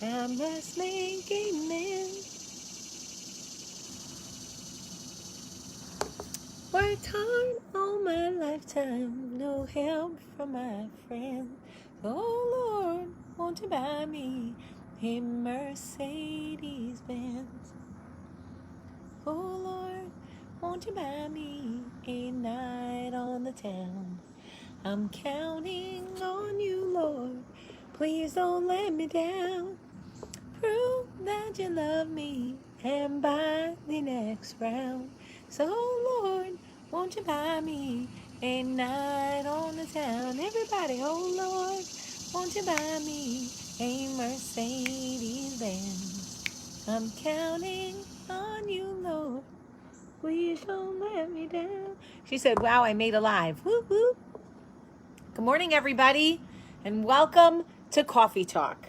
I must make amends. Worked hard all my lifetime, no help from my friends. Oh Lord, won't you buy me a Mercedes Benz? Oh Lord, won't you buy me a night on the town? I'm counting on you, Lord. Please don't let me down. Prove that you love me and buy the next round. So, Lord, won't you buy me a night on the town? Everybody, oh Lord, won't you buy me a Mercedes Benz? I'm counting on you, Lord. Please don't let me down. She said, wow, I made a live. Whoop, whoop. Good morning, everybody, and welcome to Coffee Talk.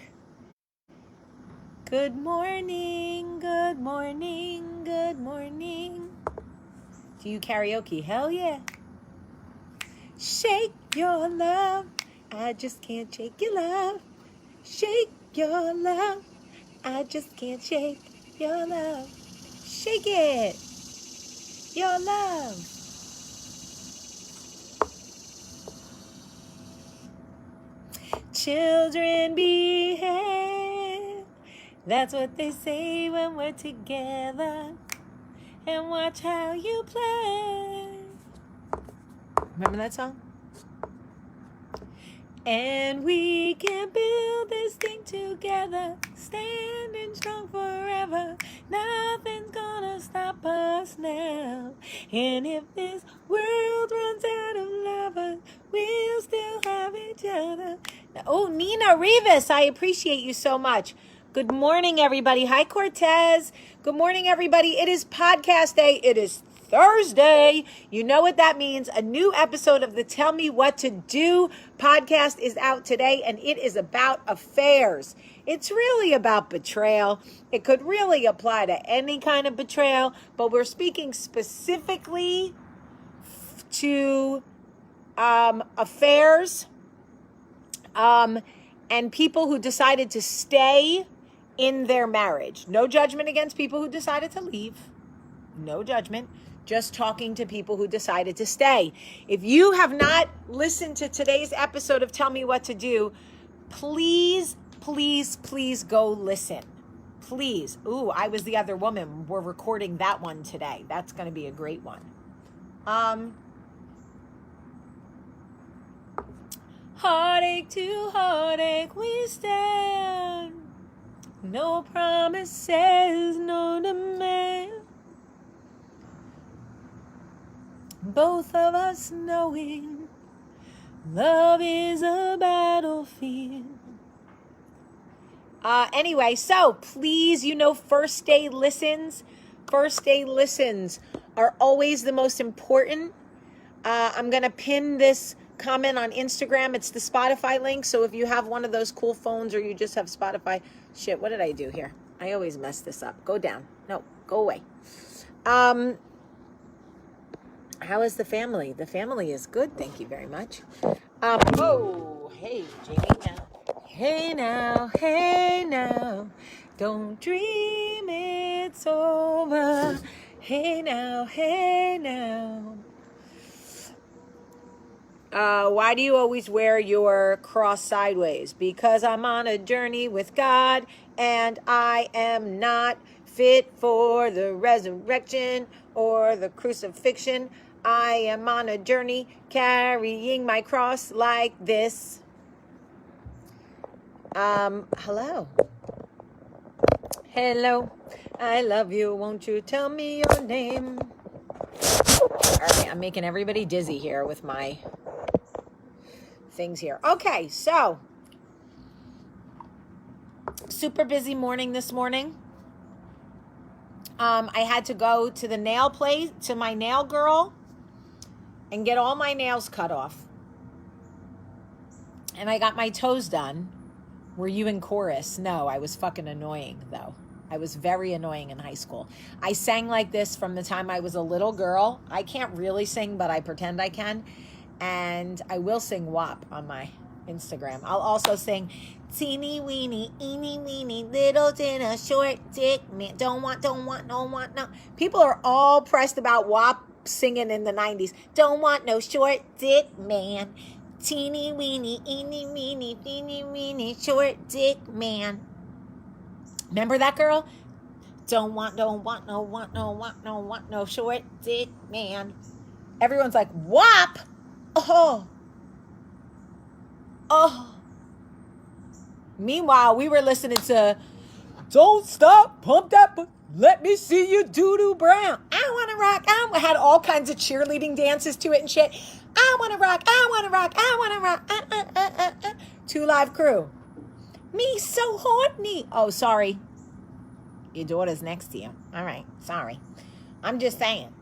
Good morning, good morning, good morning. Do you karaoke? Hell yeah. Shake your love. I just can't shake your love. Shake your love. I just can't shake your love. Shake it. Your love. Children behave. That's what they say when we're together. And watch how you play. Remember that song? And we can build this thing together, standing strong forever. Nothing's gonna stop us now. And if this world runs out of lovers, we'll still have each other. Oh, Nina Rivas, I appreciate you so much. Good morning, everybody. Hi, Cortez. Good morning, everybody. It is podcast day. It is Thursday. You know what that means. A new episode of the Tell Me What to Do podcast is out today, and it is about affairs. It's really about betrayal. It could really apply to any kind of betrayal, but we're speaking specifically to affairs and people who decided to stay in their marriage. No judgment against people who decided to leave. No judgment. Just talking to people who decided to stay. If you have not listened to today's episode of Tell Me What to Do, please, please, please go listen. Please. Ooh, I Was the Other Woman. We're recording that one today. That's going to be a great one. Heartache to heartache we stand. No promises, no demand. Both of us knowing love is a battlefield. Anyway, so please, first day listens are always the most important. I'm going to pin this comment on Instagram. It's the Spotify link. So if you have one of those cool phones or you just have Spotify, shit, what did I do here? I always mess this up. Go down. No, go away. How is the family? The family is good. Thank you very much. Oh, hey, Jamie now. Hey now, hey now. Don't dream it's over. Hey now, hey now. Why do you always wear your cross sideways? Because I'm on a journey with God and I am not fit for the resurrection or the crucifixion. I am on a journey carrying my cross like this. Hello. Hello. I love you. Won't you tell me your name? All right, I'm making everybody dizzy here with my things here. Okay, so super busy morning this morning. I had to go to the nail place, to my nail girl, and get all my nails cut off. And I got my toes done. Were you in chorus? No, I was fucking annoying, though. I was very annoying in high school. I sang like this from the time I was a little girl. I can't really sing, but I pretend I can. And I will sing WAP on my Instagram. I'll also sing teeny weeny, eeny weeny, little dinner, short dick man. Don't want, no. People are all pressed about WAP singing in the 90s. Don't want no short dick man. Teeny weeny, eeny weeny, teeny weeny, short dick man. Remember that girl? Don't want no short dick man. Everyone's like, WAP? Oh. Meanwhile, we were listening to Don't Stop, Pump That, Let Me See You Doo-Doo Brown. I want to rock. I had all kinds of cheerleading dances to it and shit. I want to rock. I want to rock. I want to rock. 2 Live Crew. Me so horny. Oh, sorry. Your daughter's next to you. All right. Sorry. I'm just saying.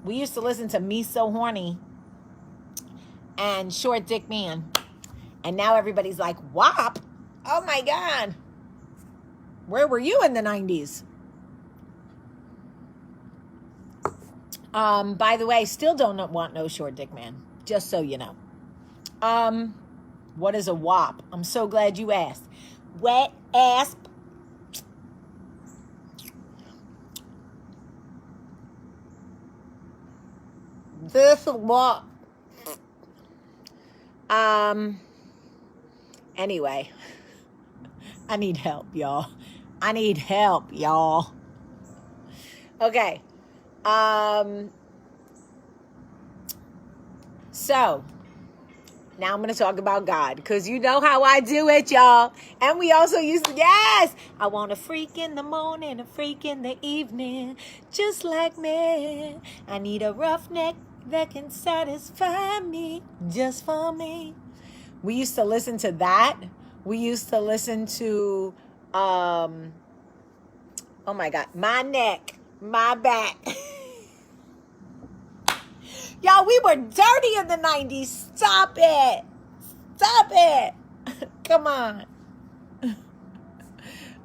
We used to listen to Me So Horny and Short Dick Man. And now everybody's like, WAP? Oh my God. Where were you in the 90s? By the way, still don't want no short dick man. Just so you know. What is a WAP? I'm so glad you asked. Wet ass. This WAP. Anyway, I need help, y'all. Okay. So now I'm going to talk about God, because you know how I do it, y'all. And we also used to, yes, I want a freak in the morning, a freak in the evening, just like me. I need a roughneck that can satisfy me, just for me. We used to listen to that. We used to listen to, oh my God, My Neck, My Back. Y'all, we were dirty in the 90s. Stop it. Come on.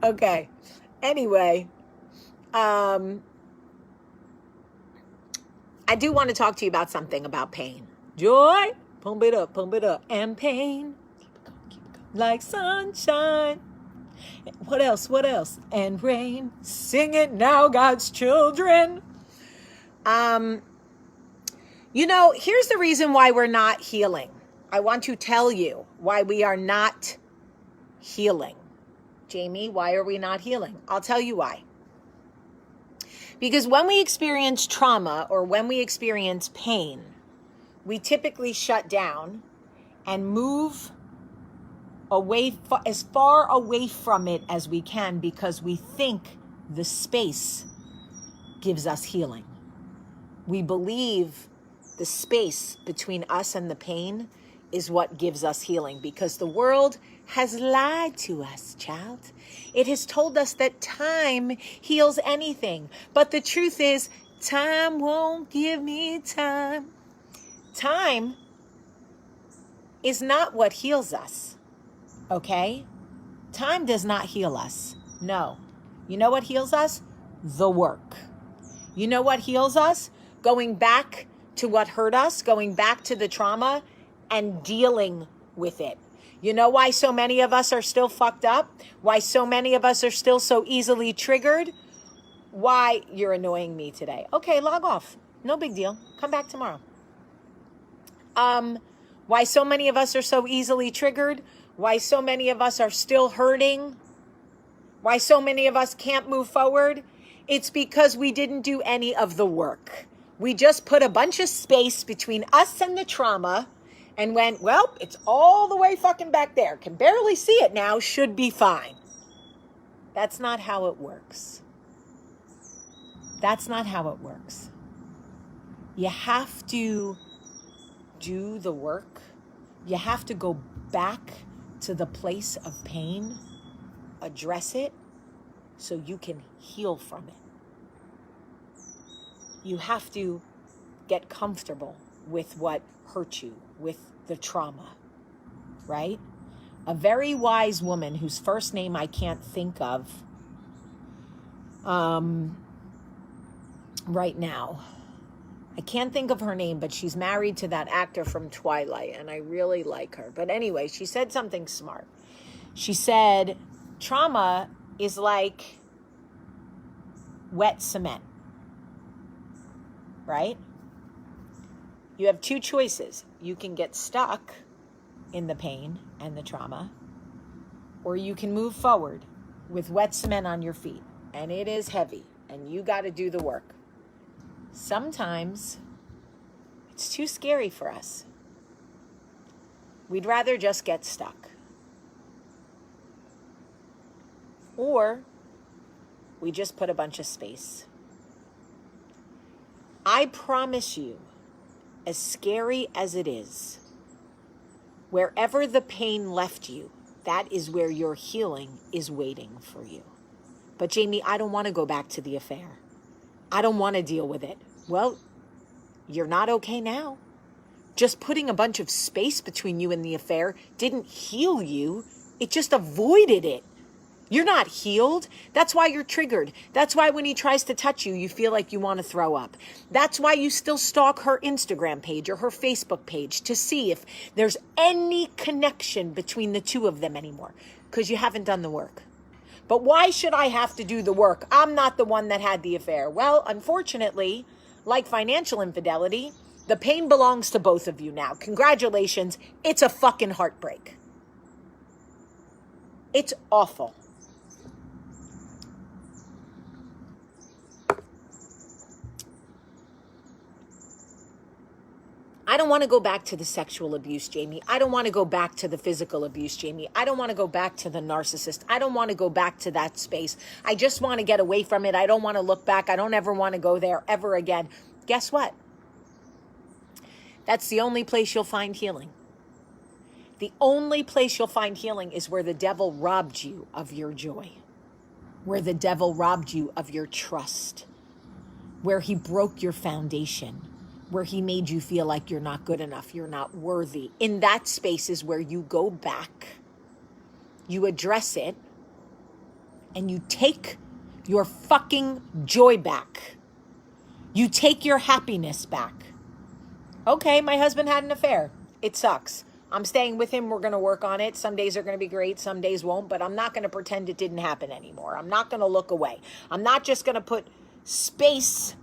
Okay. Anyway, I do want to talk to you about something about pain. Joy, pump it up. And pain, keep it going. Like sunshine. What else? And rain. Sing it now, God's children. You know, here's the reason why we're not healing. I want to tell you why we are not healing. Jamie, why are we not healing? I'll tell you why. Because when we experience trauma or when we experience pain, we typically shut down and move away, as far away from it as we can, because we think the space gives us healing. We believe the space between us and the pain is what gives us healing, because the world has lied to us, child. It has told us that time heals anything. But the truth is, time won't give me time. Time is not what heals us, okay? Time does not heal us. No. You know what heals us? The work. You know what heals us? Going back to what hurt us, going back to the trauma and dealing with it. You know why so many of us are still fucked up? Why so many of us are still so easily triggered? Why you're annoying me today. Okay, log off. No big deal. Come back tomorrow. Why so many of us are so easily triggered? Why so many of us are still hurting? Why so many of us can't move forward? It's because we didn't do any of the work. We just put a bunch of space between us and the trauma and went, well, it's all the way fucking back there. Can barely see it now. Should be fine. That's not how it works. That's not how it works. You have to do the work. You have to go back to the place of pain, address it, so you can heal from it. You have to get comfortable with what hurt you, with the trauma, right? A very wise woman whose first name I can't think of right now. I can't think of her name, but she's married to that actor from Twilight, and I really like her. But anyway, she said something smart. She said, trauma is like wet cement, right? You have two choices. You can get stuck in the pain and the trauma, or you can move forward with wet cement on your feet. And it is heavy, and you got to do the work. Sometimes it's too scary for us. We'd rather just get stuck. Or we just put a bunch of space. I promise you, as scary as it is, wherever the pain left you, that is where your healing is waiting for you. But Jamie, I don't want to go back to the affair. I don't want to deal with it. Well, you're not okay now. Just putting a bunch of space between you and the affair didn't heal you. It just avoided it. You're not healed. That's why you're triggered. That's why when he tries to touch you, you feel like you want to throw up. That's why you still stalk her Instagram page or her Facebook page to see if there's any connection between the two of them anymore, because you haven't done the work. But why should I have to do the work? I'm not the one that had the affair. Well, unfortunately, like financial infidelity, the pain belongs to both of you now. Congratulations. It's a fucking heartbreak. It's awful. I don't want to go back to the sexual abuse, Jamie. I don't want to go back to the physical abuse, Jamie. I don't want to go back to the narcissist. I don't want to go back to that space. I just want to get away from it. I don't want to look back. I don't ever want to go there ever again. Guess what? That's the only place you'll find healing. The only place you'll find healing is where the devil robbed you of your joy, where the devil robbed you of your trust, where he broke your foundation, where he made you feel like you're not good enough, you're not worthy. In that space is where you go back, you address it, and you take your fucking joy back. You take your happiness back. Okay, my husband had an affair. It sucks. I'm staying with him. We're going to work on it. Some days are going to be great. Some days won't. But I'm not going to pretend it didn't happen anymore. I'm not going to look away. I'm not just going to put space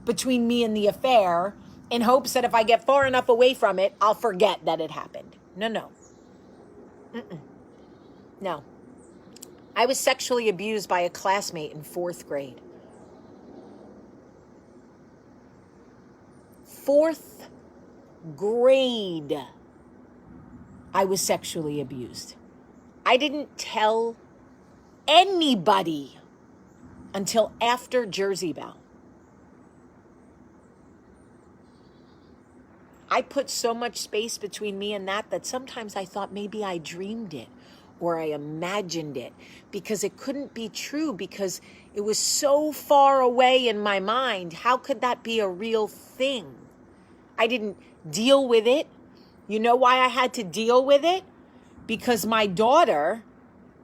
between me and the affair in hopes that if I get far enough away from it, I'll forget that it happened. No. No. I was sexually abused by a classmate in 4th grade. 4th grade, I was sexually abused. I didn't tell anybody until after Jersey Belle. I put so much space between me and that sometimes I thought maybe I dreamed it or I imagined it, because it couldn't be true, because it was so far away in my mind. How could that be a real thing? I didn't deal with it. You know why I had to deal with it? Because my daughter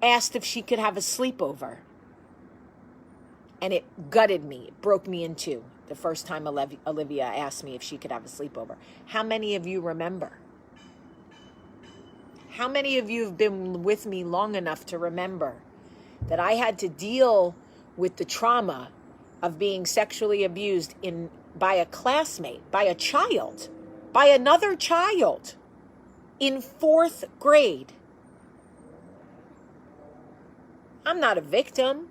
asked if she could have a sleepover. And it gutted me. It broke me in two. The first time Olivia asked me if she could have a sleepover. How many of you remember? How many of you have been with me long enough to remember that I had to deal with the trauma of being sexually abused by a classmate, by a child, by another child in 4th grade? I'm not a victim.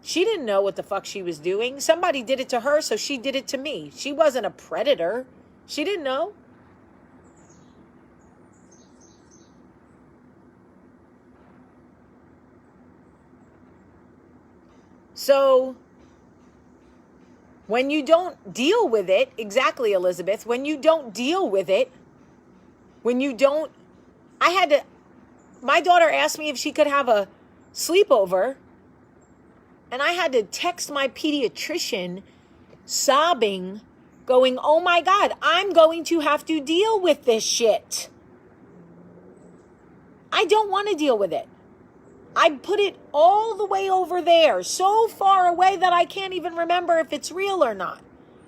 She didn't know what the fuck she was doing. Somebody did it to her, so she did it to me. She wasn't a predator. She didn't know. So when you don't deal with it, exactly, Elizabeth, when you don't deal with it, my daughter asked me if she could have a sleepover, and I had to text my pediatrician sobbing, going, oh my God, I'm going to have to deal with this shit. I don't want to deal with it. I put it all the way over there, so far away that I can't even remember if it's real or not.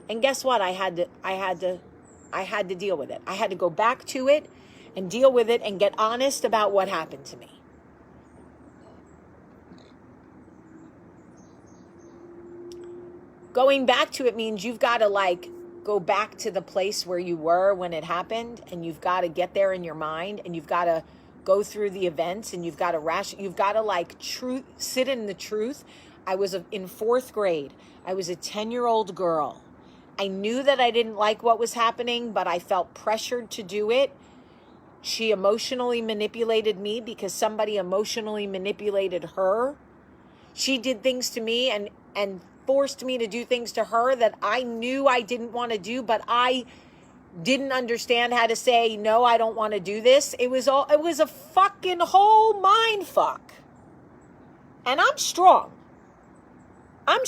And guess what? I had to deal with it. I had to go back to it and deal with it and get honest about what happened to me. Going back to it means you've got to go back to the place where you were when it happened, and you've got to get there in your mind, and you've got to go through the events, and you've got to sit in the truth. I was in 4th grade. I was a 10-year-old girl. I knew that I didn't like what was happening, but I felt pressured to do it. She emotionally manipulated me because somebody emotionally manipulated her. She did things to me and forced me to do things to her that I knew I didn't want to do, but I didn't understand how to say, no, I don't want to do this. It was a fucking whole mind fuck. And I'm strong. I'm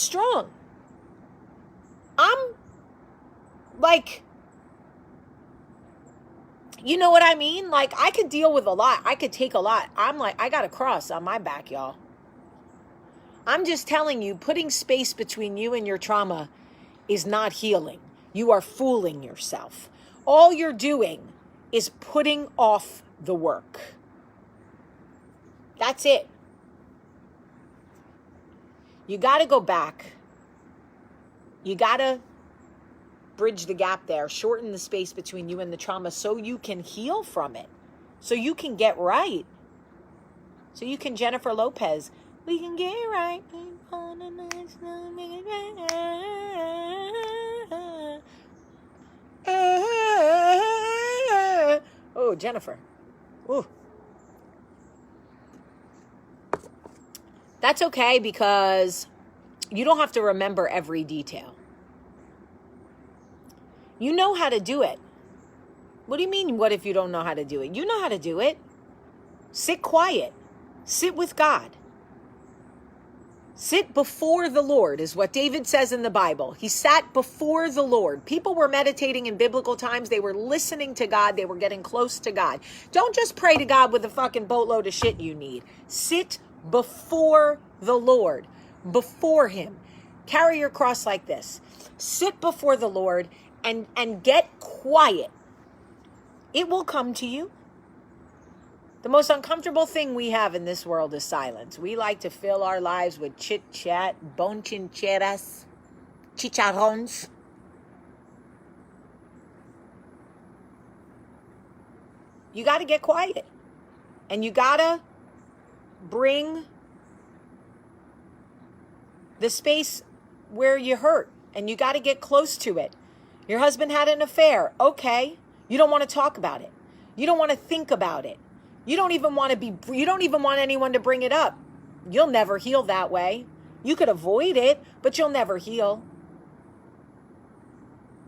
you know what I mean? I could deal with a lot. I could take a lot. I got a cross on my back, y'all. I'm just telling you, putting space between you and your trauma is not healing. You are fooling yourself. All you're doing is putting off the work. That's it. You got to go back. You got to bridge the gap there, shorten the space between you and the trauma so you can heal from it, so you can get right, so you can Jennifer Lopez. We can get right. Oh, Jennifer. Ooh. That's okay because you don't have to remember every detail. You know how to do it. What do you mean, what if you don't know how to do it? You know how to do it. Sit quiet. Sit with God. Sit before the Lord is what David says in the Bible. He sat before the Lord. People were meditating in biblical times. They were listening to God. They were getting close to God. Don't just pray to God with a fucking boatload of shit you need. Sit before the Lord, before him. Carry your cross like this. Sit before the Lord and get quiet. It will come to you. The most uncomfortable thing we have in this world is silence. We like to fill our lives with chit-chat, bonchincheras, chicharrones. You got to get quiet. And you got to bring the space where you hurt. And you got to get close to it. Your husband had an affair. Okay. You don't want to talk about it. You don't want to think about it. You don't even want anyone to bring it up. You'll never heal that way. You could avoid it, but you'll never heal.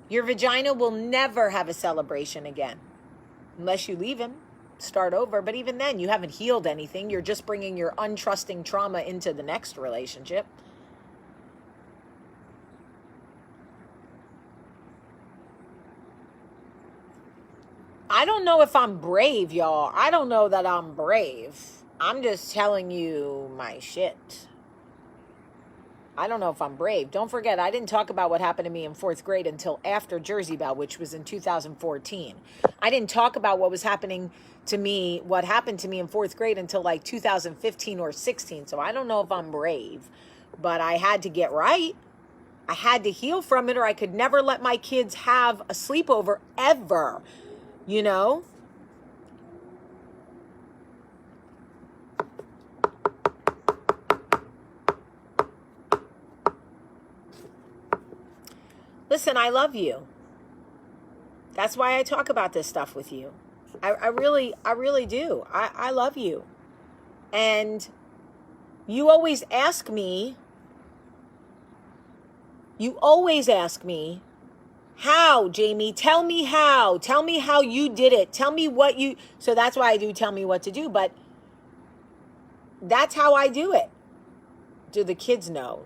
Your vagina will never have a celebration again. Unless you leave him, start over. But even then, you haven't healed anything. You're just bringing your untrusting trauma into the next relationship. I don't know if I'm brave, y'all. I don't know that I'm brave. I'm just telling you my shit. I don't know if I'm brave. Don't forget, I didn't talk about what happened to me in 4th grade until after Jersey Belle, which was in 2014. I didn't talk about what happened to me in 4th grade until 2015 or 16. So I don't know if I'm brave, but I had to get right. I had to heal from it, or I could never let my kids have a sleepover ever. You know? Listen, I love you. That's why I talk about this stuff with you. I really do. I love you. And you always ask me, how, Jamie? Tell me how. Tell me how you did it. Tell me what you... So that's why I do tell me what to do. But that's how I do it. Do the kids know?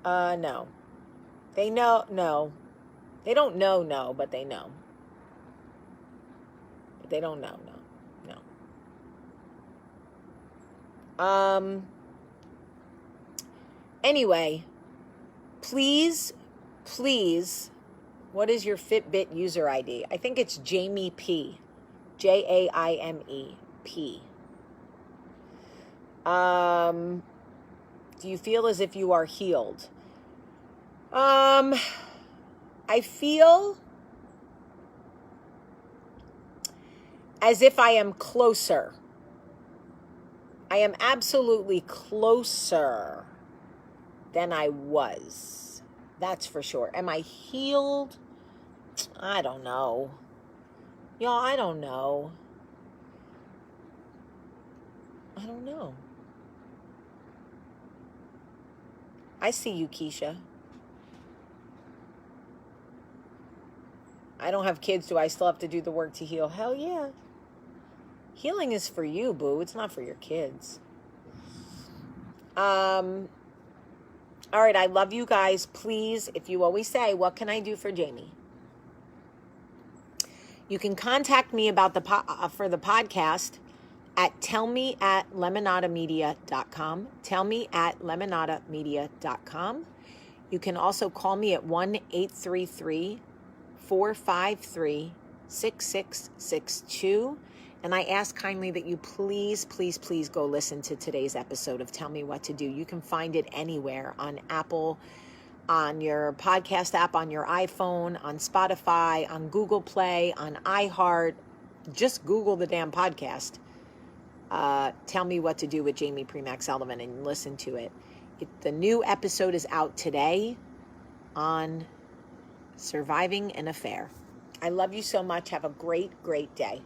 No. They know, no. They don't know, no, but they know. But they don't know, no. Anyway, please, what is your Fitbit user ID? I think it's Jamie P. Jaime P. Do you feel as if you are healed? I feel as if I am closer. I am absolutely closer than I was. That's for sure. Am I healed? I don't know. Y'all, I don't know. I don't know. I see you, Keisha. I don't have kids. Do I still have to do the work to heal? Hell yeah. Healing is for you, boo. It's not for your kids. All right, I love you guys. Please, if you always say, what can I do for Jamie? You can contact me about for the podcast at tellme@lemonadamedia.com. Tellme@lemonadamedia.com. You can also call me at 1-833-453-6662. And I ask kindly that you please go listen to today's episode of Tell Me What to Do. You can find it anywhere on Apple, on your podcast app, on your iPhone, on Spotify, on Google Play, on iHeart. Just Google the damn podcast. Tell Me What to Do with Jamie Premack Sullivan and listen to it. The new episode is out today on surviving an affair. I love you so much. Have a great day.